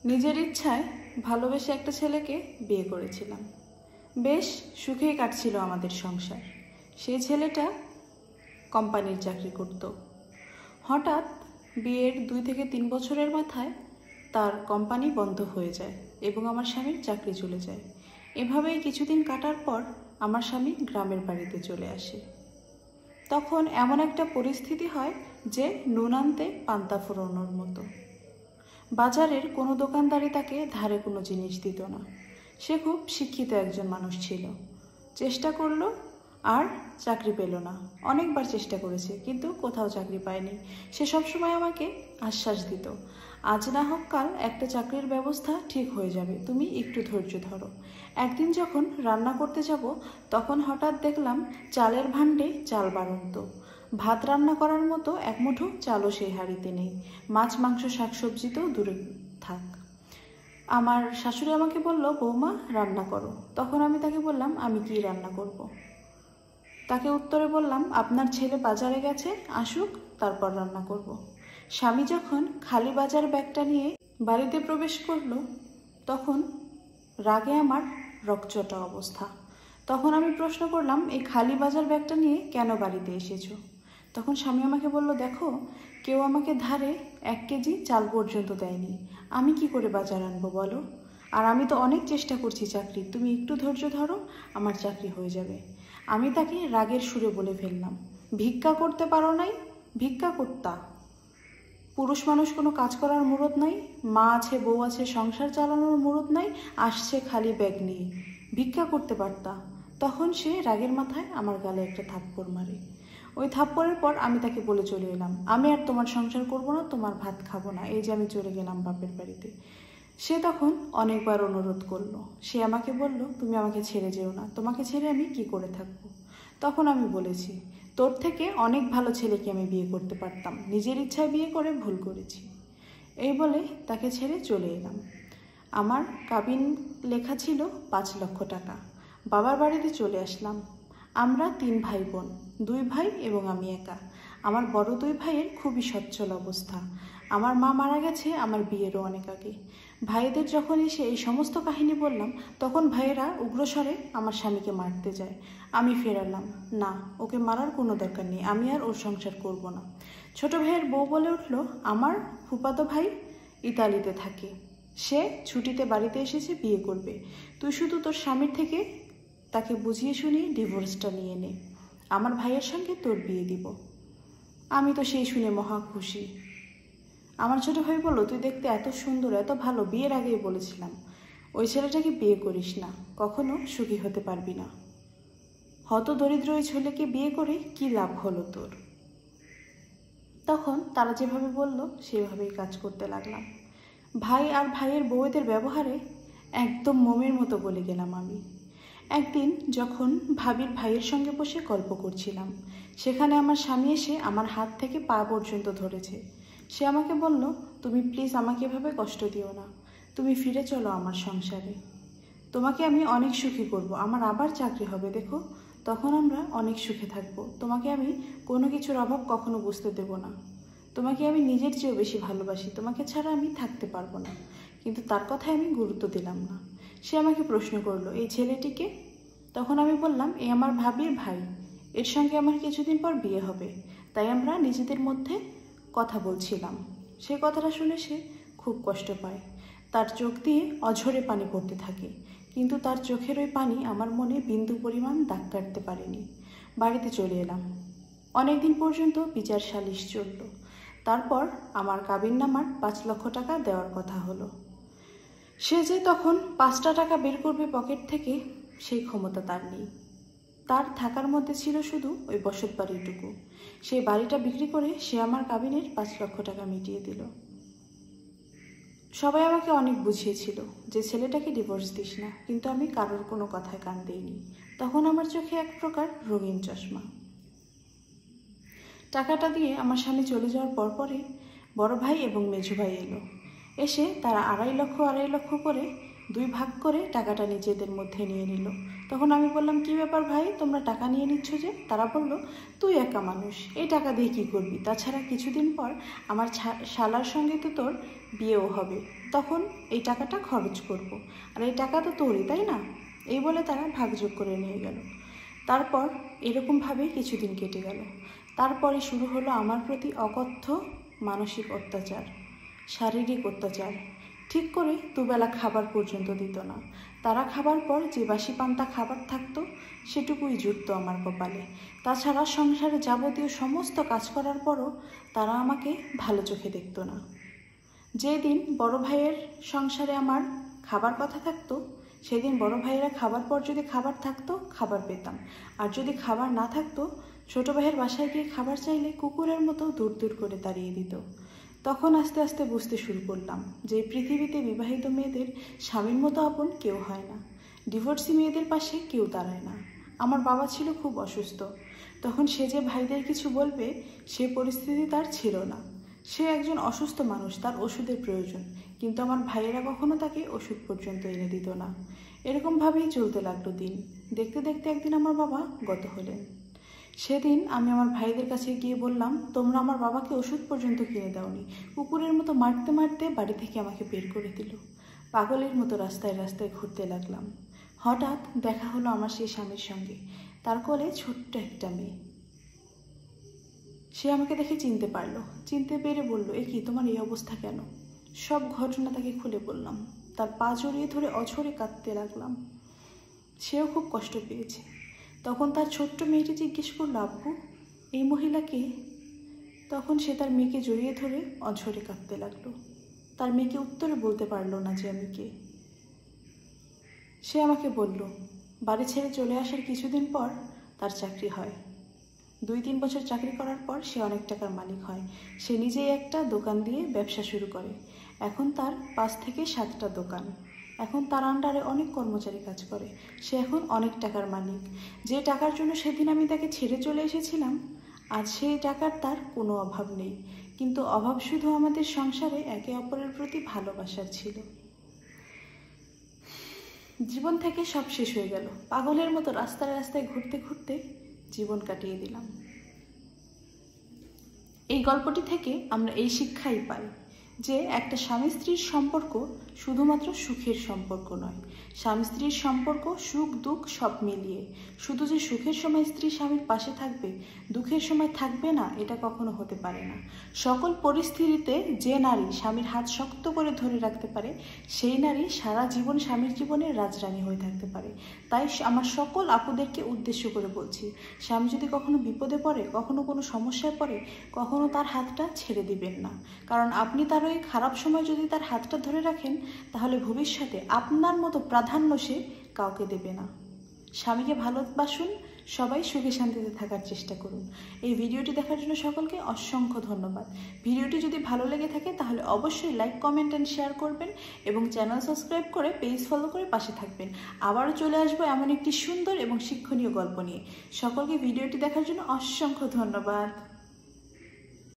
নিজের ইচ্ছায় ভালোবেসে একটা ছেলেকে বিয়ে করেছিলাম। বেশ সুখেই কাটছিল আমাদের সংসার। সেই ছেলেটা কোম্পানির চাকরি করত। হঠাৎ বিয়ের 2 থেকে 3 বছরের মাথায় তার কোম্পানি বন্ধ হয়ে যায় এবং আমার স্বামীর চাকরি চলে যায়। এভাবেই কিছুদিন কাটার পর আমার স্বামী গ্রামের বাড়িতে চলে আসে। তখন এমন একটা পরিস্থিতি হয় যে নুন আনতে পান্তা ফোড়ানোর মতো। বাজারের কোনো দোকানদারই তাকে ধারে কোনো জিনিস দিত না। সে খুব শিক্ষিত একজন মানুষ ছিল। চেষ্টা করলো আর চাকরি পেল না। অনেকবার চেষ্টা করেছে কিন্তু কোথাও চাকরি পায়নি। সে সবসময় আমাকে আশ্বাস দিত, আজ না হোক কাল একটা চাকরির ব্যবস্থা ঠিক হয়ে যাবে, তুমি একটু ধৈর্য ধরো। একদিন যখন রান্না করতে যাব তখন হঠাৎ দেখলাম চালের ভাণ্ডে চাল বাড়ন্ত। ভাত রান্না করার মতো এক মুঠো চালও সেই হাঁড়িতে নেই। মাছ মাংস শাকসবজি তো দূরে থাক। আমার শাশুড়ি আমাকে বলল, বৌমা রান্না করো। তখন আমি তাকে বললাম, আমি কি রান্না করব। তাকে উত্তরে বললাম, আপনার ছেলে বাজারে গেছে, আসুক তারপর রান্না করব। স্বামী যখন খালি বাজার ব্যাগটা নিয়ে বাড়িতে প্রবেশ করলো তখন রাগে আমার রকচটা অবস্থা। তখন আমি প্রশ্ন করলাম, এই খালি বাজার ব্যাগটা নিয়ে কেন বাড়িতে এসেছো? তখন স্বামী আমাকে বলল, দেখো কেউ আমাকে ধারে 1 কেজি চাল পর্যন্ত দেয়নি, আমি কি করে বাজার আনবো বলো? আর আমি তো অনেক চেষ্টা করছি চাকরির, তুমি একটু ধৈর্য ধরো, আমার চাকরি হয়ে যাবে। আমি তাকে রাগের সুরে বলে ফেললাম, ভিক্ষা করতে পারো নাই? ভিক্ষা করতা? পুরুষ মানুষ কোনো কাজ করার মুরত নাই, মা আছে বউ আছে, সংসার চালানোর মুরত নাই, আসছে খালি ব্যাগ নিয়ে, ভিক্ষা করতে পারতা? তখন সে রাগের মাথায় আমার গালে একটা থাপ্পড় মারে। ওই থাপ্পড়ের পর আমি তাকে বলে চলে এলাম, আমি আর তোমার সংসার করব না, তোমার ভাত খাবো না, এই যে আমি চলে গেলাম বাপের বাড়িতে। সে তখন অনেকবার অনুরোধ করলো। সে আমাকে বলল, তুমি আমাকে ছেড়ে যেও না, তোমাকে ছেড়ে আমি কি করে থাকবো? তখন আমি বলেছি, তোর থেকে অনেক ভালো ছেলেকে আমি বিয়ে করতে পারতাম, নিজের ইচ্ছায় বিয়ে করে ভুল করেছি। এই বলে তাকে ছেড়ে চলে এলাম। আমার কাবিন লেখা ছিল 5 লক্ষ টাকা। বাবার বাড়িতে চলে আসলাম। আমরা 3 ভাই বোন, 2 ভাই এবং আমি একা। আমার বড় 2 ভাইয়ের খুবই সচ্ছল অবস্থা। আমার মা মারা গেছে আমার বিয়েরও অনেক আগে। ভাইদের যখন এসে এই সমস্ত কাহিনী বললাম তখন ভাইয়েরা উগ্রস্বরে আমার স্বামীকে মারতে যায়। আমি ফেরালাম, না, ওকে মারার কোনো দরকার নেই, আমি আর ওর সংসার করব না। ছোট ভাইয়ের বউ বলে উঠল, আমার ফুফাতো ভাই ইতালিতে থাকে, সে ছুটিতে বাড়িতে এসেছে, বিয়ে করবে, তুই শুধু তোর স্বামীর থেকে তাকে বুঝিয়ে শুনিয়ে ডিভোর্সটা নিয়ে নে, আমার ভাইয়ের সঙ্গে তোর বিয়ে দিব। আমি তো সেই শুনে মহা খুশি। আমার ছোট ভাই বলল, তুই দেখতে এত সুন্দর এত ভালো, বিয়ের আগেই বলেছিলাম ওই ছেলেটাকে বিয়ে করিস না, কখনো সুখী হতে পারবি না, হত দরিদ্র ওই ছেলেকে বিয়ে করে কি লাভ হলো তোর? তখন তারা যেভাবে বলল সেভাবেই কাজ করতে লাগলাম। ভাই আর ভাইয়ের বউদের ব্যবহারে একদম মোমের মতো বলে গেলাম আমি। একদিন যখন ভাবির ভাইয়ের সঙ্গে বসে গল্প করছিলাম সেখানে আমার স্বামী এসে আমার হাত থেকে পা পর্যন্ত ধরেছে। সে আমাকে বলল, তুমি প্লিজ আমাকে এভাবে কষ্ট দিও না, তুমি ফিরে চলো আমার সংসারে, তোমাকে আমি অনেক সুখী করব, আমার আবার চাকরি হবে, দেখো তখন আমরা অনেক সুখে থাকবো, তোমাকে আমি কোনো কিছুর অভাব কখনো বুঝতে দেব না, তোমাকে আমি নিজের চেয়েও বেশি ভালোবাসি, তোমাকে ছাড়া আমি থাকতে পারবো না। কিন্তু তার কথায় আমি গুরুত্ব দিলাম না। সে আমাকে প্রশ্ন করলো, এই ছেলেটিকে? তখন আমি বললাম, এ আমার ভাবির ভাই, এর সঙ্গে আমার কিছুদিন পর বিয়ে হবে, তাই আমরা নিজেদের মধ্যে কথা বলছিলাম। সে কথাটা শুনে সে খুব কষ্ট পায়, তার চোখ দিয়ে অঝরে পানি পড়তে থাকে, কিন্তু তার চোখের ওই পানি আমার মনে বিন্দু পরিমাণ দাগ কাটতে পারেনি। বাড়িতে চলে এলাম। অনেক দিন পর্যন্ত বিচার সালিশ চলল। তারপর আমার কাবিননামার 5 লক্ষ টাকা দেওয়ার কথা হলো। সে যে তখন 5টা টাকা বের করবে পকেট থেকে সেই ক্ষমতা তার নেই। তার থাকার মধ্যে ছিল শুধু ওই বসত বাড়িটুকু। সেই বাড়িটা বিক্রি করে সে আমার কাবিনের 5 লক্ষ টাকা মিটিয়ে দিল। সবাই আমাকে অনেক বুঝিয়েছিল যে ছেলেটাকে ডিভোর্স দিস না, কিন্তু আমি কারোর কোনো কথায় কান দিইনি। তখন আমার চোখে এক প্রকার রঙিন চশমা। টাকাটা দিয়ে আমার স্বামী চলে যাওয়ার পরপরই বড় ভাই এবং মেজো ভাই এলো। এসে তারা 2.5 লক্ষ করে 2 ভাগ করে টাকাটা নিজেদের মধ্যে নিয়ে নিল। তখন আমি বললাম, কি ব্যাপার ভাই, তোমরা টাকা নিয়ে নিচ্ছ যে? তারা বলল, তুই একা মানুষ, এই টাকা দিয়ে কী করবি? তাছাড়া কিছুদিন পর আমার শালার সঙ্গে তো তোর বিয়েও হবে, তখন এই টাকাটা খরচ করব, আর এই টাকা তো তোরই, তাই না? এই বলে তারা ভাগযোগ করে নিয়ে গেল। তারপর এরকমভাবেই কিছুদিন কেটে গেল। তারপরে শুরু হলো আমার প্রতি অকথ্য মানসিক অত্যাচার, শারীরিক অত্যাচার। ঠিক করে দুবেলা খাবার পর্যন্ত দিত না। তারা খাবার পর যে বাসি পান্তা খাবার থাকতো সেটুকুই জুটতো আমার কপালে। তাছাড়া সংসারে যাবতীয় সমস্ত কাজ করার পরও তারা আমাকে ভালো চোখে দেখতো না। যেদিন বড় ভাইয়ের সংসারে আমার খাবার কথা থাকতো, সেদিন বড় ভাইয়েরা খাবার পর যদি খাবার থাকতো খাবার পেতাম, আর যদি খাবার না থাকতো ছোটো ভাইয়ের বাসায় গিয়ে খাবার চাইলে কুকুরের মতো দূর দূর করে তাড়িয়ে দিত। তখন আস্তে আস্তে বুঝতে শুরু করলাম যে পৃথিবীতে বিবাহিত মেয়েদের স্বামীর মতো আপন কেউ হয় না, ডিভোর্সি মেয়েদের পাশে কেউ দাঁড়ায় না। আমার বাবা ছিল খুব অসুস্থ, তখন সে যে ভাইদের কিছু বলবে সে পরিস্থিতি তার ছিল না। সে একজন অসুস্থ মানুষ, তার ওষুধের প্রয়োজন, কিন্তু আমার ভাইয়েরা কখনো তাকে ওষুধ পর্যন্ত এনে দিত না। এরকমভাবেই চলতে লাগলো দিন। দেখতে দেখতে একদিন আমার বাবা গত হলেন। সেদিন আমি আমার ভাইদের কাছে গিয়ে বললাম, তোমরা আমার বাবাকে ওষুধ পর্যন্ত কিনে দাওনি। কুকুরের মতো মারতে মারতে বাড়ি থেকে আমাকে বের করে দিল। পাগলের মতো রাস্তায় রাস্তায় ঘুরতে লাগলাম। হঠাৎ দেখা হলো আমার সেই স্বামীর সঙ্গে, তার কোলে ছোট্ট একটা মেয়ে। সে আমাকে দেখে চিনতে পারলো, চিনতে পেরে বলল, এ কি, তোমার এই অবস্থা কেন? সব ঘটনা তাকে খুলে বললাম। তার পা জড়িয়ে ধরে অঝরে কাঁদতে লাগলাম। সেও খুব কষ্ট পেয়েছে। তখন তার ছোট্ট মেয়েটি জিজ্ঞেস করল, আব্বু এই মহিলাকে? তখন সে তার মেয়েকে জড়িয়ে ধরে অঝরে কাঁদতে লাগলো। তার মেয়েকে উত্তরে বলতে পারলো না যে আমি কে। সে আমাকে বলল, বাড়ি ছেড়ে চলে আসার কিছুদিন পর তার চাকরি হয়। 2-3 বছর চাকরি করার পর সে অনেক টাকার মালিক হয়। সে নিজেই একটা দোকান দিয়ে ব্যবসা শুরু করে। এখন তার 5 থেকে 7টা দোকান। এখন তার আন্ডারে অনেক কর্মচারী কাজ করে। সে এখন অনেক টাকার মালিক। যে টাকার জন্য সেদিন আমি তাকে ছেড়ে চলে এসেছিলাম, আজ সেই টাকার তার কোনো অভাব নেই, কিন্তু অভাব শুধু আমাদের সংসারে একে অপরের প্রতি ভালোবাসার ছিল। জীবন থেকে সব শেষ হয়ে গেল। পাগলের মতো রাস্তায় রাস্তায় ঘুরতে ঘুরতে জীবন কাটিয়ে দিলাম। এই গল্পটি থেকে আমরা এই শিক্ষাই পাই যে একটা স্বামী স্ত্রীর সম্পর্ক শুধুমাত্র সুখের সম্পর্ক নয়। স্বামী স্ত্রীর সম্পর্ক সুখ দুঃখ সব মিলিয়ে। শুধু যে সুখের সময় স্ত্রী স্বামীর পাশে থাকবে, দুঃখের সময় থাকবে না, এটা কখনো হতে পারে না। সকল পরিস্থিতিতে যে নারী স্বামীর হাত শক্ত করে ধরে রাখতে পারে, সেই নারী সারা জীবন স্বামীর জীবনে রাজরানী হয়ে থাকতে পারে। তাই আমার সকল আপুদেরকে উদ্দেশ্য করে বলছি, স্বামী যদি কখনো বিপদে পড়ে, কখনো কোনো সমস্যায় পড়ে, কখনো তার হাতটা ছেড়ে দিবেন না। কারণ আপনি তার ওই খারাপ সময় যদি তার হাতটা ধরে রাখেন, তাহলে ভবিষ্যতে আপনার মতো প্রাধান্য সে কাউকে দেবে না। স্বামীকে ভালোবাসুন, সবাই সুখে শান্তিতে থাকার চেষ্টা করুন। এই ভিডিওটি দেখার জন্য সকলকে অসংখ্য ধন্যবাদ। ভিডিওটি যদি ভালো লেগে থাকে তাহলে অবশ্যই লাইক, কমেন্ট অ্যান্ড শেয়ার করবেন এবং চ্যানেল সাবস্ক্রাইব করে পেজ ফলো করে পাশে থাকবেন। আবারও চলে আসবো এমন একটি সুন্দর এবং শিক্ষণীয় গল্প নিয়ে। সকলকে ভিডিওটি দেখার জন্য অসংখ্য ধন্যবাদ।